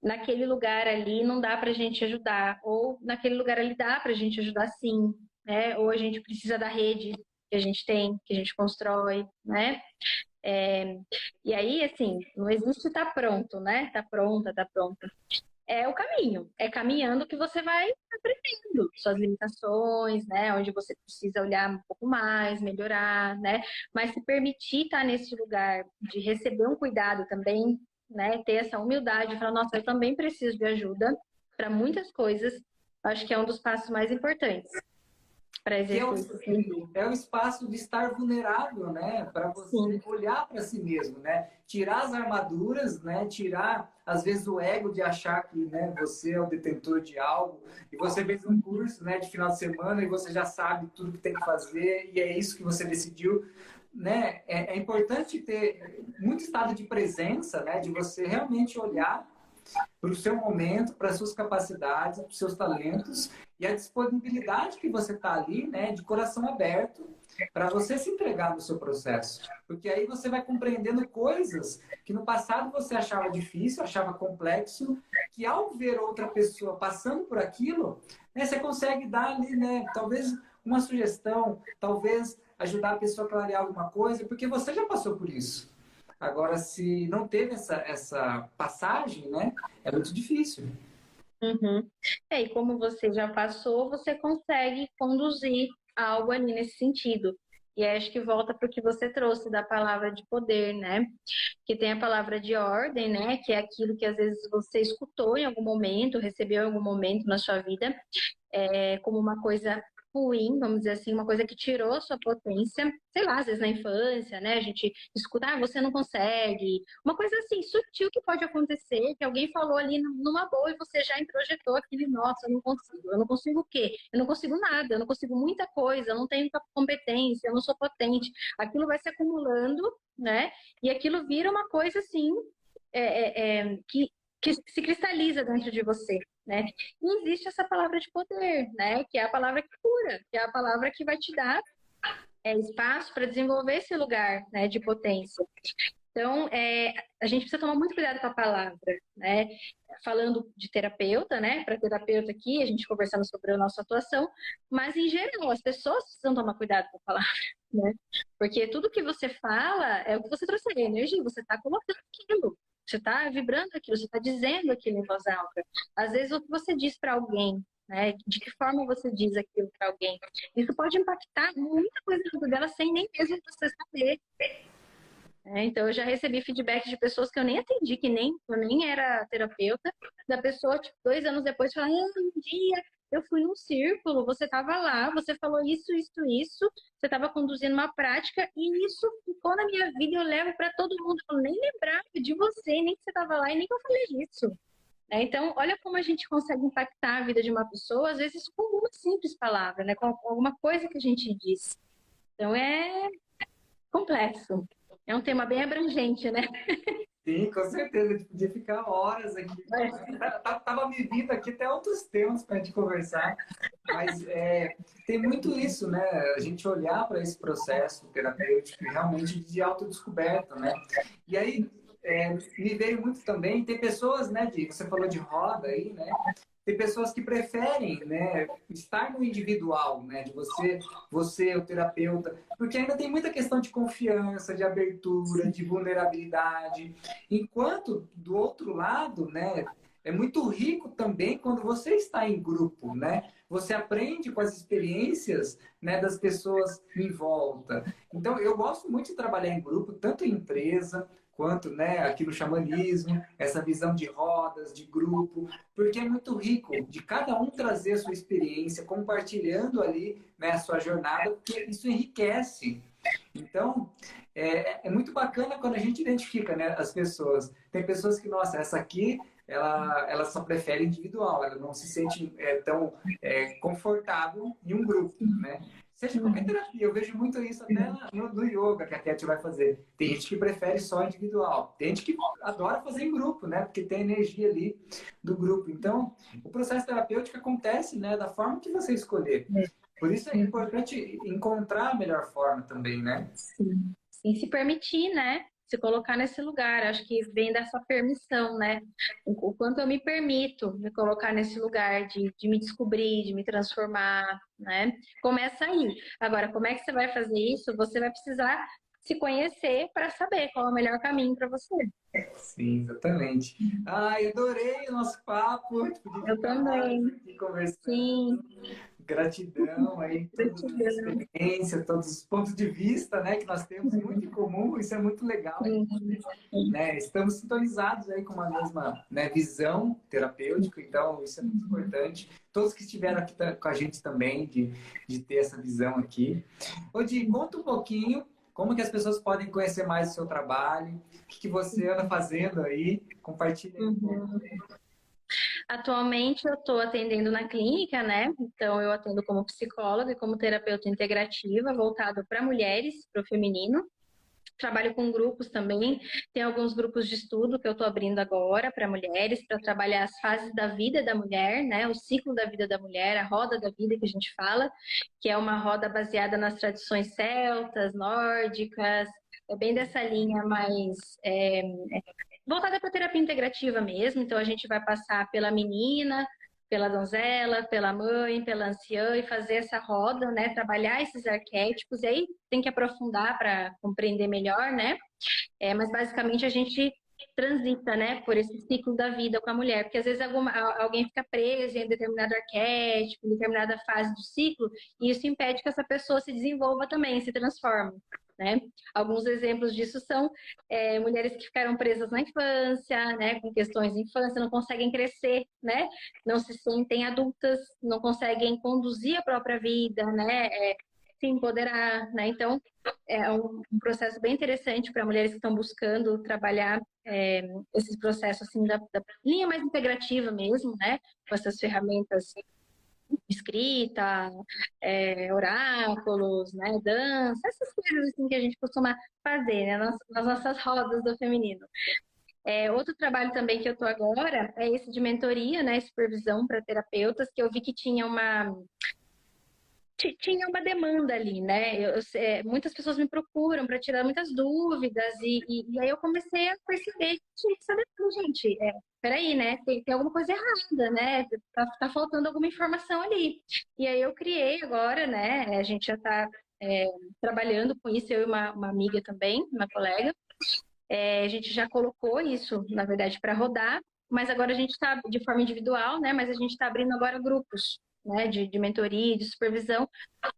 naquele lugar ali não dá para a gente ajudar, ou naquele lugar ali dá para a gente ajudar sim, né? Ou a gente precisa da rede que a gente tem, que a gente constrói, né? E aí, assim, não existe estar pronto, né? Tá pronta, tá pronta. É o caminho, é caminhando que você vai aprendendo suas limitações, né? Onde você precisa olhar um pouco mais, melhorar, né? Mas se permitir estar nesse lugar de receber um cuidado também, né? Ter essa humildade de falar, nossa, eu também preciso de ajuda para muitas coisas. Acho que é um dos passos mais importantes para Que exercer esse serviço. é o espaço de estar vulnerável, né? Para você Sim. olhar para si mesmo, né? Tirar as armaduras, né? Tirar, às vezes, o ego de achar que, né, você é o detentor de algo e você fez um curso, né, de final de semana e você já sabe tudo que tem que fazer e é isso que você decidiu. Né? É importante ter muito estado de presença, né? De você realmente olhar para o seu momento, para as suas capacidades, para os seus talentos e a disponibilidade que você está ali, né, de coração aberto, para você se entregar no seu processo. Porque aí você vai compreendendo coisas que no passado você achava difícil, achava complexo, que ao ver outra pessoa passando por aquilo, né, você consegue dar ali, né, talvez uma sugestão, talvez ajudar a pessoa a clarear alguma coisa, porque você já passou por isso. Agora, se não teve essa passagem, né, é muito difícil. Uhum. E como você já passou, você consegue conduzir algo ali nesse sentido. E aí acho que volta para o que você trouxe da palavra de poder, né? Que tem a palavra de ordem, né? Que é aquilo que às vezes você escutou em algum momento, recebeu em algum momento na sua vida, como uma coisa ruim, vamos dizer assim, uma coisa que tirou sua potência, sei lá, às vezes na infância, né? A gente escuta, você não consegue. Uma coisa assim, sutil que pode acontecer, que alguém falou ali numa boa e você já introjetou aquele, nossa, eu não consigo. Eu não consigo o quê? Eu não consigo nada, eu não consigo muita coisa, eu não tenho competência, eu não sou potente. Aquilo vai se acumulando, né? E aquilo vira uma coisa assim, que se cristaliza dentro de você, né? E existe essa palavra de poder, né? Que é a palavra que cura, que é a palavra que vai te dar espaço para desenvolver esse lugar, né, de potência. Então, a gente precisa tomar muito cuidado com a palavra, né? Falando de terapeuta, né? Para terapeuta aqui, a gente conversando sobre a nossa atuação, mas em geral, as pessoas precisam tomar cuidado com a palavra, né? Porque tudo que você fala é o que você trouxe, a energia, você está colocando aquilo. Você está vibrando aquilo, você está dizendo aquilo em voz alta. Às vezes, o que você diz para alguém, né? De que forma você diz aquilo para alguém, isso pode impactar muita coisa na vida dela sem nem mesmo você saber. Então, eu já recebi feedback de pessoas que eu nem atendi, eu nem era terapeuta, da pessoa, tipo, 2 anos depois, falar, um dia eu fui num círculo, você estava lá, você falou isso, você estava conduzindo uma prática, e isso ficou na minha vida, eu levo para todo mundo, eu nem lembrava de você, nem que você estava lá, e nem que eu falei isso. Então, olha como a gente consegue impactar a vida de uma pessoa, às vezes com uma simples palavra, né? Com alguma coisa que a gente diz. Então, é complexo. É um tema bem abrangente, né? Sim, com certeza. A gente podia ficar horas aqui. Tava me vindo aqui até outros temas para a gente conversar. Mas tem muito isso, né? A gente olhar para esse processo terapêutico realmente de autodescoberta, né? E aí me veio muito também, tem pessoas, né, você falou de roda aí, né? Tem pessoas que preferem, né, estar no individual, né, de você, o terapeuta, porque ainda tem muita questão de confiança, de abertura, de vulnerabilidade. Enquanto do outro lado, né, é muito rico também quando você está em grupo, né? Você aprende com as experiências, né, das pessoas em volta. Então, eu gosto muito de trabalhar em grupo, tanto em empresa quanto, né, aqui no xamanismo, essa visão de rodas, de grupo, porque é muito rico de cada um trazer a sua experiência, compartilhando ali, né, a sua jornada, porque isso enriquece. Então, é muito bacana quando a gente identifica, né, as pessoas. Tem pessoas que, nossa, essa aqui, ela só prefere individual, ela não se sente tão confortável em um grupo, né? Seja qualquer terapia, eu vejo muito isso até no yoga que a Cat vai fazer. Tem gente que prefere só individual, tem gente que adora fazer em grupo, né? Porque tem energia ali do grupo. Então, o processo terapêutico acontece, né, da forma que você escolher. Por isso é importante encontrar a melhor forma também, né? Sim. Sim, se permitir, né? Se colocar nesse lugar. Acho que vem dessa permissão, né? O quanto eu me permito me colocar nesse lugar de me descobrir, de me transformar, né? Começa aí. Agora, como é que você vai fazer isso? Você vai precisar se conhecer para saber qual é o melhor caminho para você. Sim, exatamente. Ai, adorei o nosso papo. A gente podia Eu ficar horas também. aqui conversando. Sim, Gratidão aí, todas as gratidão. experiências, todos os pontos de vista, né, que nós temos muito em comum. Isso é muito legal, né? Estamos sintonizados aí com uma mesma, né, visão terapêutica, então isso é muito importante. Todos que estiveram aqui com a gente também, de ter essa visão aqui. Ô, Di, conta um pouquinho como que as pessoas podem conhecer mais o seu trabalho, o que você anda fazendo aí, compartilha aí um pouco. Atualmente eu estou atendendo na clínica, né? Então eu atendo como psicóloga e como terapeuta integrativa, voltado para mulheres, para o feminino. Trabalho com grupos também. Tem alguns grupos de estudo que eu estou abrindo agora para mulheres, para trabalhar as fases da vida da mulher, né? O ciclo da vida da mulher, a roda da vida que a gente fala, que é uma roda baseada nas tradições celtas, nórdicas, é bem dessa linha mais voltada para terapia integrativa mesmo. Então a gente vai passar pela menina, pela donzela, pela mãe, pela anciã e fazer essa roda, né? Trabalhar esses arquétipos. E aí tem que aprofundar para compreender melhor, né? Mas basicamente a gente transita, né, por esse ciclo da vida com a mulher, porque às vezes alguém fica preso em determinado arquétipo, em determinada fase do ciclo, e isso impede que essa pessoa se desenvolva também, se transforme. Né? Alguns exemplos disso são mulheres que ficaram presas na infância, né, com questões de infância, não conseguem crescer, né, não se sentem adultas, não conseguem conduzir a própria vida, né, se empoderar, né? Então, é um processo bem interessante para mulheres que estão buscando trabalhar esses processos assim da linha mais integrativa mesmo, né, com essas ferramentas escrita, oráculos, né, dança, essas coisas assim que a gente costuma fazer, né, nas nossas rodas do feminino. Outro trabalho também que eu estou agora é esse de mentoria, né, supervisão para terapeutas, que eu vi que tinha uma demanda ali, né? Muitas pessoas me procuram para tirar muitas dúvidas e aí eu comecei a perceber que tinha essa demanda, gente. Peraí, né? Tem alguma coisa errada, né? Tá faltando alguma informação ali. E aí eu criei agora, né? A gente já está trabalhando com isso, eu e uma amiga também, uma colega. A gente já colocou isso, na verdade, para rodar, mas agora a gente está de forma individual, né? Mas a gente está abrindo agora grupos, né? De mentoria, de supervisão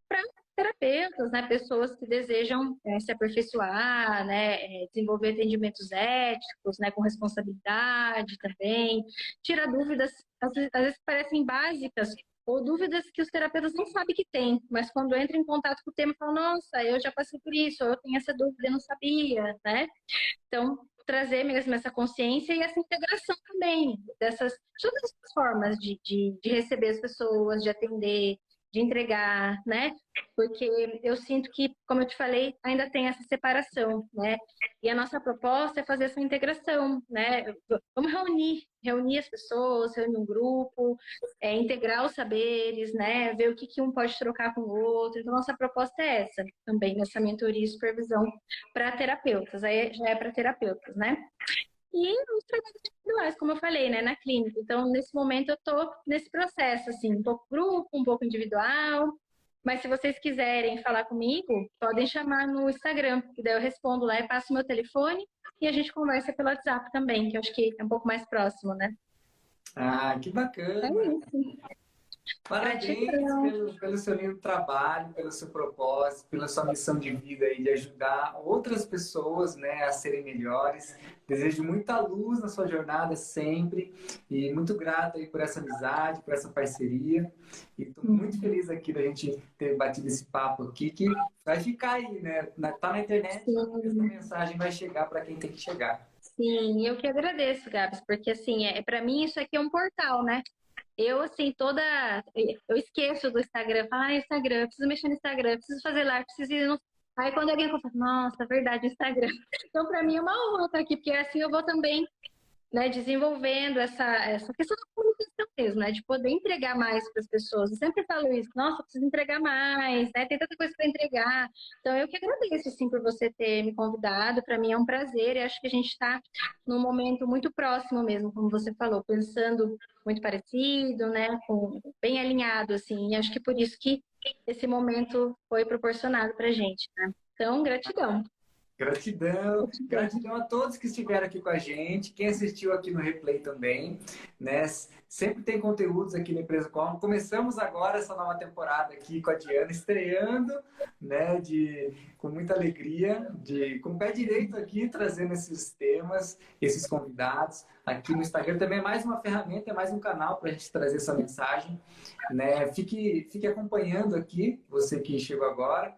para terapeutas, né? Pessoas que desejam se aperfeiçoar, né? Desenvolver atendimentos éticos, né? Com responsabilidade também, tirar dúvidas às vezes parecem básicas ou dúvidas que os terapeutas não sabem que tem, mas quando entram em contato com o tema, falam, nossa, eu já passei por isso, ou eu tenho essa dúvida e não sabia, né? Então, trazer mesmo essa consciência e essa integração também de todas as formas de receber as pessoas, de atender, de entregar, né? Porque eu sinto que, como eu te falei, ainda tem essa separação, né? E a nossa proposta é fazer essa integração, né? Vamos reunir as pessoas, reunir um grupo, integrar os saberes, né? Ver o que um pode trocar com o outro. Então, nossa proposta é essa também, nessa mentoria e supervisão para terapeutas. Aí já é para terapeutas, né? E os trabalhos individuais, como eu falei, né, na clínica. Então, nesse momento, eu estou nesse processo, assim, um pouco grupo, um pouco individual. Mas se vocês quiserem falar comigo, podem chamar no Instagram, que daí eu respondo lá e passo meu telefone e a gente conversa pelo WhatsApp também, que eu acho que é um pouco mais próximo, né? Ah, que É bacana! isso. Parabéns Gratidão. pelo seu lindo trabalho, pelo seu propósito, pela sua missão de vida aí de ajudar outras pessoas, né, a serem melhores. Desejo muita luz na sua jornada sempre e muito grato aí por essa amizade, por essa parceria. E estou muito feliz aqui da gente ter batido esse papo aqui, que vai ficar aí, né? Tá na internet, essa Sim. mensagem vai chegar para quem tem que chegar. Sim, eu que agradeço, Gabs, porque assim, para mim isso aqui é um portal, né? Eu, assim, eu esqueço do Instagram, falo, Instagram, eu preciso mexer no Instagram, eu preciso fazer lá, eu preciso ir no... Aí quando alguém fala, nossa, verdade, Instagram. Então, para mim é uma honra estar aqui, porque assim eu vou também, né, desenvolvendo essa questão da comunicação mesmo, né, de poder entregar mais para as pessoas. Eu sempre falo isso, nossa, eu preciso entregar mais, né, tem tanta coisa para entregar. Então, eu que agradeço, assim, por você ter me convidado, para mim é um prazer, e acho que a gente está num momento muito próximo mesmo, como você falou, pensando muito parecido, né, bem alinhado, assim, e acho que por isso que esse momento foi proporcionado para a gente, né. Então, gratidão. Gratidão, Gratidão. gratidão a todos que estiveram aqui com a gente, quem assistiu aqui no replay também, né? Sempre tem conteúdos aqui na Empresa Com. Começamos agora essa nova temporada aqui com a Diana, estreando, né? Com muita alegria, com o pé direito aqui, trazendo esses temas, esses convidados. Aqui no Instagram também é mais uma ferramenta, é mais um canal para a gente trazer essa mensagem, né? Fique acompanhando aqui, você que chegou agora.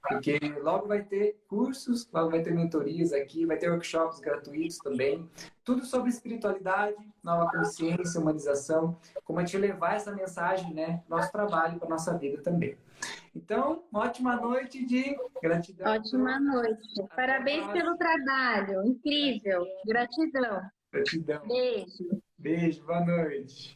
Porque logo vai ter cursos, logo vai ter mentorias aqui, vai ter workshops gratuitos também. Tudo sobre espiritualidade, nova consciência, humanização, como a gente levar essa mensagem, né, nosso trabalho para nossa vida também. Então, uma ótima noite de gratidão a Ótima todos. noite. Até a Parabéns pelo próxima. trabalho. Incrível. Gratidão. Gratidão. Gratidão. Beijo. Beijo, boa noite.